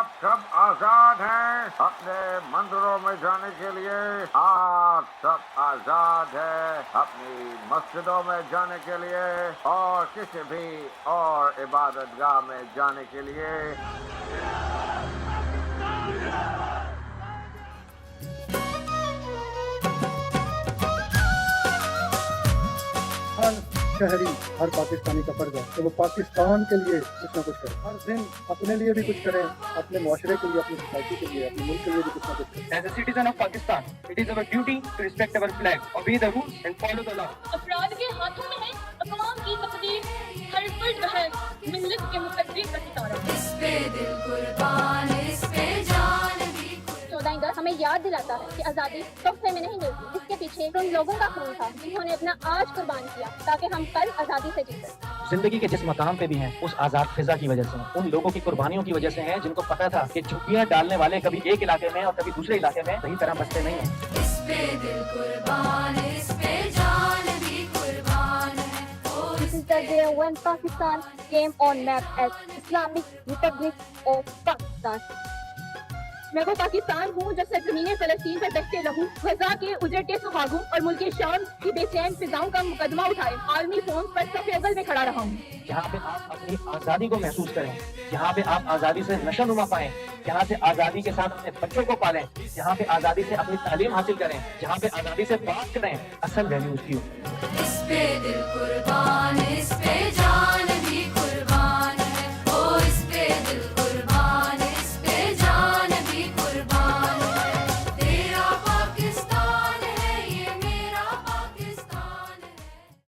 آپ سب آزاد ہیں اپنے مندروں میں جانے کے لیے، آپ سب آزاد ہیں اپنی مسجدوں میں جانے کے لیے اور کسی بھی اور عبادت گاہ میں جانے کے لیے۔ ہر شہری، ہر پاکستانی کا فرض ہے کہ وہ پاکستان کے لیے کچھ نہ کچھ کرے، ہر دن اپنے لیے بھی کچھ کریں، اپنے معاشرے کے لیے، اپنی سوسائٹی کے لیے، اپنے ملک کے لیے بھی کچھ نہ کچھ کریں۔ As a citizen of Pakistan, it is our duty to respect our flag, obey the rules and follow the law. افراد کے ہاتھوں میں ہے اقوام کی تقدیر، ہر فرد ہے ملت کے مقدر کا ستارہ۔ اس پہ دل قربان، اس پہ جان بھی 14 اگست ہمیں یاد دلاتا ہے کہ آزادی تحفے میں نہیں ملتی، اس کے پیچھے ان لوگوں کا خون تھا جنہوں نے اپنا آج قربان کیا تاکہ ہم کل آزادی سے جی سکیں۔ زندگی کے جس مقام پہ بھی ہیں اس آزاد فضا کی وجہ سے ہیں، ان لوگوں کی قربانیوں کی وجہ سے ہیں جن کو پتا تھا کہ جھگیاں ڈالنے والے کبھی ایک علاقے میں اور کبھی دوسرے علاقے میں صحیح طرح بستے نہیں ہیں۔ اس پہ دل قربان، اس پہ جان بھی قربان ہے۔ This is the day when Pakistan came on map as Islamic Republic of Pakistan۔ میں وہ پاکستان ہوں جو سرزمین فلسطین پر بہتے رہوں، غزہ کے اجڑتے سہاگوں اور ملک شام کی بے چین فضاؤں کا مقدمہ اٹھائے آرمی فون پر صف اول میں کھڑا رہا ہوں۔ جہاں پہ آپ اپنی آزادی کو محسوس کریں، جہاں پہ آپ آزادی سے نشو نما پائیں، جہاں سے آزادی کے ساتھ اپنے بچوں کو پالیں، جہاں پہ آزادی سے اپنی تعلیم حاصل کریں، جہاں پہ آزادی سے بات کریں، اصل ویلیوز کی ہو۔ اس پہ دل قربان،